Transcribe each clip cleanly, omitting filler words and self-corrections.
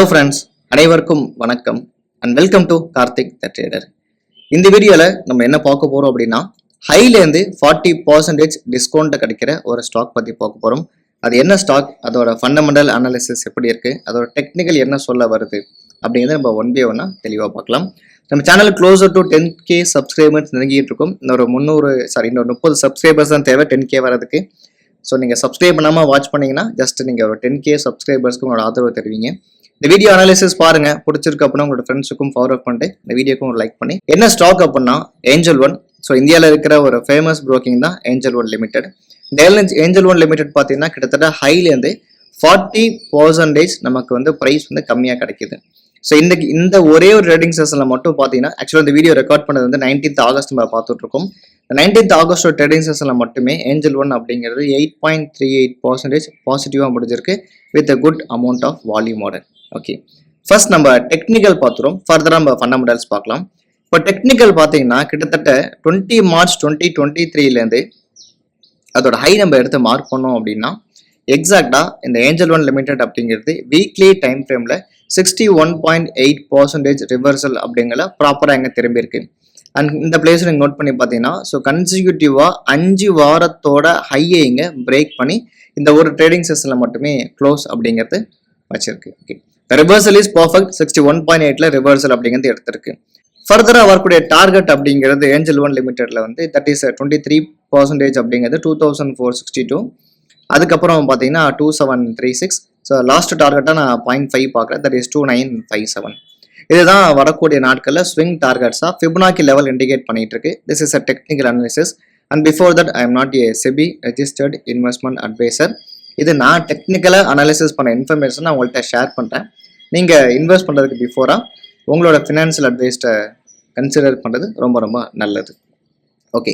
Hello friends, அனைவருக்கும் வணக்கம் and welcome to Karthik the trader. இந்த வீடியோவில் நம்ம என்ன பார்க்க போகிறோம் அப்படின்னா, ஹைலேருந்து 40% டிஸ்கவுண்ட் கிடைக்கிற ஒரு ஸ்டாக் பற்றி பார்க்க போகிறோம். அது என்ன ஸ்டாக், அதோட ஃபண்டமெண்டல் அனாலிசிஸ் எப்படி இருக்குது, அதோட டெக்னிக்கல் என்ன சொல்ல வருது அப்படிங்கிறத நம்ம ஒன் பை ஒன்னாக தெளிவாக பார்க்கலாம். நம்ம channel closer to 10K subscribers நெருங்கிட்டு இருக்கோம். இன்னொரு 30 சப்ஸ்கிரைபர்ஸ் தான் தேவை 10K வரதுக்கு. ஸோ நீங்கள் சப்ஸ்கிரைப் பண்ணாமல் வாட்ச் பண்ணிங்கன்னா ஜஸ்ட் நீங்கள் ஒரு 10K சப்ஸ்கிரைபர்ஸ்க்கு உங்களோட ஆதரவு தருவீங்க. இந்த வீடியோ அனாலிசிஸ் பாருங்க, பிடிச்சிருக்கு அப்படின்னா உங்களோட ஃப்ரெண்ட்ஸுக்கும் ஃபார்வர்ட் பண்ணிட்டு இந்த வீடியோக்கும் ஒரு லைக் பண்ணி. என்ன ஸ்டாக் அப்படின்னா ஏஞ்சல் ஒன். ஸோ இந்தியாவில் இருக்கிற ஒரு ஃபேமஸ் ப்ரோக்கிங் தான் ஏஞ்சல் ஒன் லிமிடெட். இந்த ஏஞ்சல் ஒன் லிமிடெட் பார்த்தீங்கன்னா கிட்டத்தட்ட ஹைலேருந்து 40% நமக்கு வந்து ப்ரைஸ் வந்து கம்மியாக கிடைக்குது. ஸோ இந்த ஒரே ஒரு ட்ரேடிங் செஷனில் மட்டும் பார்த்தீங்கன்னா, ஆக்சுவலாக இந்த வீடியோ ரெக்கார்ட் பண்ணது வந்து 19th ஆகஸ்ட் நம்ம பார்த்துட்டு இருக்கோம். 19th ஆகஸ்ட் ட்ரேடிங் செஷனில் மட்டுமே ஏஞ்சல் ஒன் அப்படிங்கிறது 8.38% பாசிட்டிவாக முடிஞ்சிருக்கு with a good amount of volume order. Okay, first நம்ம டெக்னிக்கல் பார்த்துரும், ஃபர்தராக நம்ம ஃபண்டமெண்டல்ஸ் பார்க்கலாம். இப்போ டெக்னிக்கல் பார்த்தீங்கன்னா கிட்டத்தட்ட 20 மார்ச் 2023 அதோட ஹை நம்ம எடுத்து மார்க் பண்ணோம் அப்படின்னா, எக்ஸாக்டா இந்த ஏஞ்சல் ஒன் லிமிடெட் அப்படிங்கிறது வீக்லி டைம் ஃப்ரேமில் 61.8% ரிவர்சல் அப்படிங்கிற ப்ராப்பராக எங்கே திரும்பி இருக்கு. அண்ட் இந்த பிளேஸ் நீங்கள் நோட் பண்ணி பார்த்தீங்கன்னா, ஸோ கன்சிக்யூட்டிவாக 5 வாரத்தோட ஹையை இங்கே பிரேக் பண்ணி இந்த ஒரு ட்ரேடிங் செஷனில் மட்டுமே க்ளோஸ் அப்படிங்கிறது வச்சிருக்கு. Okay, reversal is perfect. 61.8 reversal அப்படிங்கிறது எடுத்திருக்கு. ஃபர்தராக வரக்கூடிய டார்கெட் அப்படிங்கிறது ஏஞ்சல் ஒன் லிமிடெட்ல வந்து தட் இஸ் 23% அப்படிங்கிறது 2462. அதுக்கப்புறம் பார்த்தீங்கன்னா 2736. ஸோ லாஸ்ட் டார்கெட்டாக நான் 0.5 பார்க்குறேன், தட் இஸ் 2957. இதுதான் வரக்கூடிய நாட்களில் ஸ்விங் டார்கெட்ஸாக ஃபிபனாக்கி லெவல் இண்டிகேட் பண்ணிட்டு இருக்கு. This is a technical analysis and before that I am not a SEBI registered investment advisor. இது நான் டெக்னிக்கலாக அனாலிசிஸ் பண்ண இன்ஃபர்மேஷன் நான் உங்கள்கிட்ட ஷேர் பண்ணுறேன். நீங்கள் இன்வெஸ்ட் பண்ணுறதுக்கு பிஃபோராக உங்களோட ஃபினான்ஷியல் அட்வைஸ்ட்டை கன்சிடர் பண்ணுறது ரொம்ப ரொம்ப நல்லது. ஓகே,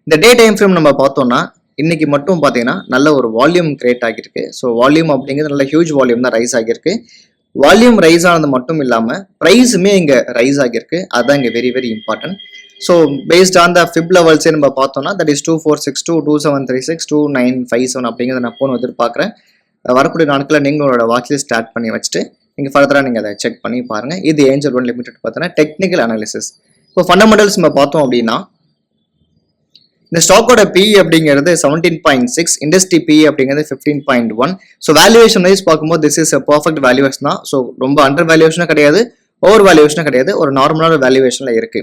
இந்த டே டைம் ஃப்ரேம் நம்ம பார்த்தோம்னா இன்னைக்கு மட்டும் பார்த்தீங்கன்னா நல்ல ஒரு வால்யூம் கிரியேட் ஆகியிருக்கு. ஸோ வால்யூம் அப்படிங்கிறது நல்ல ஹியூஜ் வால்யூம் தான் ரைஸ் ஆகியிருக்கு. வால்யூம் ரைஸ் ஆனது மட்டும் இல்லாமல் ப்ரைஸுமே இங்கே ரைஸ் ஆகியிருக்கு. அதுதான் இங்கே very very important. So based on the fib லெவல்ஸே நம்ம பார்த்தோம்னா தட் இஸ் 2462, 2736, 2957 அப்படிங்கிறத நான் போன் எதிர்பார்க்குறேன். வரக்கூடிய நாட்களில் நீங்களோட வாட்ச்லிஸ்ட் ஸ்டார்ட் பண்ணி வச்சுட்டு நீங்கள் ஃபர்தராக நீங்கள் அதை செக் பண்ணி பாருங்கள். இது ஏஞ்சல் ஒன் லிமிடெட் பார்த்தீங்கன்னா டெக்னிக்கல் அனாலிசிஸ். இப்போ ஃபண்டமெண்டல்ஸ் நம்ம பார்த்தோம் அப்படின்னா, இந்த ஸ்டாக்கோட PE அப்படிங்கிறது 17.6, இண்டஸ்ட்ரி PE அப்படிங்கிறது 15.1. ஸோ வேல்யூவேஷன் வைஸ் பார்க்கும்போது திஸ் இஸ் பர்ஃபெக்ட் வேல்யூவேஷன் தான். ஸோ ரொம்ப அண்டர் வேல்யூவேஷனும் கிடையாது, ஓவர் வேல்யூவேஷனும் கிடையாது, ஒரு நார்மலான வேல்யூவேஷனில் இருக்கு.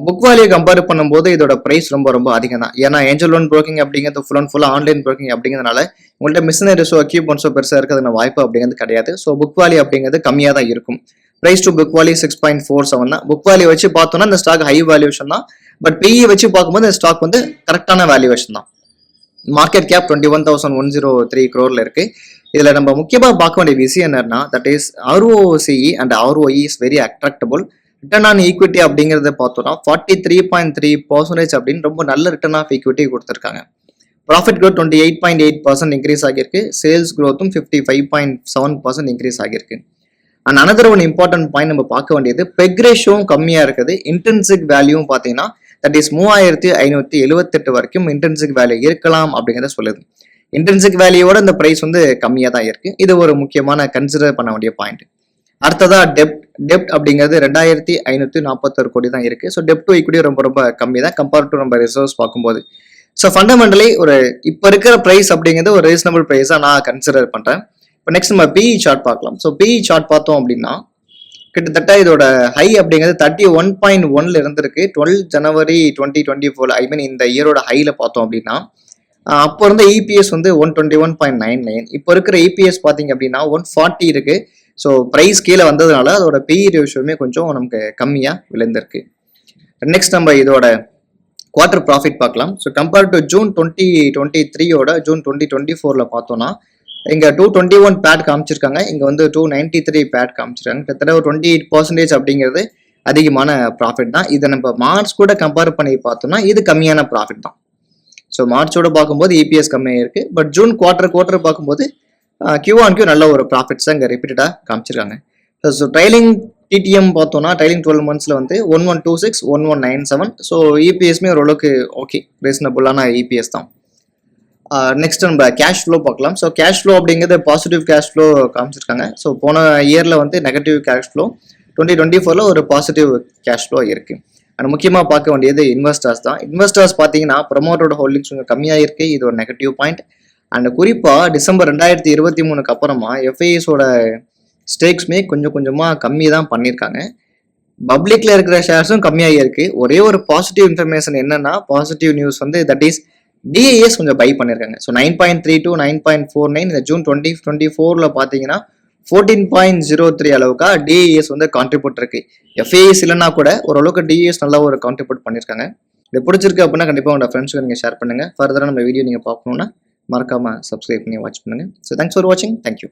புக் வேல்யூ கம்பேர் பண்ணும்போது இதோட ப்ரைஸ் ரொம்ப ரொம்ப அதிகம் தான். ஏன்னா ஏஞ்சல் ஒன் ப்ரோக்கிங் அப்படிங்கிறது ஃபுல்லாக ஆன்லைன் ப்ரோக்கிங் அப்படிங்கிறதுனால உங்கள்கிட்ட மிஷினரிஸோ எக்யூப்மெண்ட்ஸோ பெருசாக இருக்கிறதுன வாய்ப்பு அப்படிங்கிறது கிடையாது. ஸோ புக் வேல்யூ அப்படிங்கிறது கம்மியாக தான் இருக்கும். ப்ரைஸ் டு புக் வேல்யூ 6.47 தான். புக் வேல்யூ வச்சு பார்த்தோம்னா இந்த ஸ்டாக் ஹை வேல்யூவேஷன் தான். பட் PE வச்சு பார்க்கும்போது இந்த ஸ்டாக் வந்து கரெக்டான வேல்யூவேஷன் தான். மார்க்கெட் கேப் 21,103 crore இருக்கு. இதில் நம்ம முக்கியமாக பார்க்க வேண்டிய விஷயம் என்னன்னா, that is ROCE and ROE is very attractable. Return on equity அப்படிங்கிறத பார்த்தோம்னா 43.3% அப்படின்னு ரொம்ப நல்ல ரிட்டர்ன் ஆஃப் ஈக்விட்டி கொடுத்துருக்காங்க. ப்ராஃபிட் க்ரோத் 28.8% இன்க்ரீஸ் ஆகியிருக்கு. சேல்ஸ் க்ரோத்தும் 55.7% இன்க்ரீஸ் ஆகியிருக்கு. And another one important point நம்ம பார்க்க வேண்டியது பெக் ரேஷியோவும் கம்மியாக இருக்குது. இன்டென்சிக் வேல்யூவும் பார்த்தீங்கன்னா தட் இஸ் 3578 வரைக்கும் இன்டென்சிக் வேல்யூ இருக்கலாம் அப்படிங்கிறத சொல்லுது. இன்டென்சிக் வேல்யூவோட இந்த ப்ரைஸ் வந்து கம்மியாக தான் இருக்கு. இது ஒரு முக்கியமான கன்சிடர் பண்ண வேண்டிய பாயிண்ட். அடுத்ததா டெப்ட் அப்படிங்கிறது 2541 கோடி தான் இருக்கு. ஸோ டெப்ட் டு ஈக்விட்டி ரொம்ப ரொம்ப கம்மி தான் கம்பேர் டு நம்ம ரிசர்வ்ஸ் பார்க்கும்போது. ஸோ ஃபண்டமெண்டலி ஒரு இப்போ இருக்கிற ப்ரைஸ் அப்படிங்கிறது ஒரு ரீசனபிள் ப்ரைஸாக நான் கன்சிடர் பண்ணுறேன். இப்போ நெக்ஸ்ட் நம்ம PE சார்ட் பார்க்கலாம். ஸோ PE சார்ட் பார்த்தோம் அப்படின்னா கிட்டத்தட்ட இதோட ஹை அப்படிங்கிறது 31.1 இருந்திருக்கு 12 ஜனவரி 2024. ஐ மீன் இந்த இயரோட ஹைல பார்த்தோம் அப்படின்னா அப்போ இருந்த EPS வந்து 121.99. இப்போ இருக்கிற EPS பார்த்தீங்க அப்படின்னா 140 இருக்கு. ஸோ ப்ரைஸ் கீழே வந்ததுனால அதோட PE ரேஷியோமே கொஞ்சம் நமக்கு கம்மியாக விழுந்திருக்கு. நெக்ஸ்ட் நம்ம இதோட குவார்டர் ப்ராஃபிட் பார்க்கலாம். ஸோ கம்பேர் டு ஜூன் 2023யோட ஜூன் 2024 பார்த்தோம்னா இங்கே 221 பேட் காமிச்சிருக்காங்க, இங்கே வந்து 293 பேட் காமிச்சிருக்காங்க. கிட்டத்தட்ட ஒரு 28% அப்படிங்கிறது அதிகமான ப்ராஃபிட் தான். இதை நம்ம மார்ச் கூட கம்பேர் பண்ணி பார்த்தோம்னா இது கம்மியான ப்ராஃபிட் தான். ஸோ மார்ச்சோட பார்க்கும்போது EPS கம்மியாக இருக்கு. பட் ஜூன் குவார்டர் பார்க்கும்போது Q1Q நல்ல ஒரு ப்ராஃபிட்ஸை இங்கே ரிப்பீட்டடாக காமிச்சிருக்காங்க. ஸோ ட்ரைலிங் TTM பார்த்தோம்னா ட்ரைலிங் 12 monthsல வந்து 1126, 1197. ஸோ EPSமே ஓரளவுக்கு ஓகே ரீசனபுளான EPS தான். நெக்ஸ்ட் நம்ம கேஷ் ஃப்ளோ பார்க்கலாம். ஸோ கேஷ் ஃப்ளோ அப்படிங்கிறது பாசிட்டிவ் கேஷ் ஃப்ளோ காமிச்சிருக்காங்க. ஸோ போன இயரில் வந்து நெகட்டிவ் கேஷ் ஃப்ளோ, 2024 ஒரு பாசிட்டிவ் கேஷ் ஃப்ளோ இருக்குது. அண்ட் முக்கியமாக பார்க்க வேண்டியது இன்வெஸ்டர்ஸ் தான். இன்வெஸ்டர்ஸ் பார்த்தீங்கன்னா ப்ரொமோட்டரோட ஹோல்டிங்ஸ் கொஞ்சம் கம்மியாக இருக்குது, இது ஒரு நெகட்டிவ் பாயிண்ட். அண்ட் குறிப்பாக டிசம்பர் 2023 அப்புறமா எஃப்ஐஎஸோட ஸ்டேக்ஸுமே கொஞ்சம் கொஞ்சமாக கம்மி தான் பண்ணியிருக்காங்க. பப்ளிக்ல இருக்கிற ஷேர்ஸும் கம்மியாக இருக்கு. ஒரே ஒரு பாசிட்டிவ் இன்ஃபர்மேஷன் என்னன்னா, பாசிட்டிவ் நியூஸ் வந்து தட் இஸ் டிஐஎஸ் கொஞ்சம் பை பண்ணியிருக்காங்க. ஸோ 9.3 to 9.49 இந்த ஜூன் 2024 பார்த்தீங்கன்னா 14.03 அளவுக்கு டிஐஎஸ் வந்து கான்ட்ரிபியூட் இருக்கு. எஃப்ஐஎஸ் இல்லைன்னா கூட ஓரளவுக்கு டிஐஎஸ் நல்லா ஒரு கான்ட்ரிபியூட் பண்ணியிருக்காங்க. இது பிடிச்சிருக்கு அப்படின்னா கண்டிப்பாக உங்களோட ஃப்ரெண்ட்ஸுக்கு நீங்கள் ஷேர் பண்ணுங்க. ஃபர்தராக நம்ம வீடியோ நீங்கள் பார்க்கணுன்னா மறக்காம சப்ஸ்கிரைப் பண்ணி வாட்ச் பண்ணுங்க. ஸோ தேங்க்ஸ் ஃபார் வாட்சிங். தேங்க்யூ.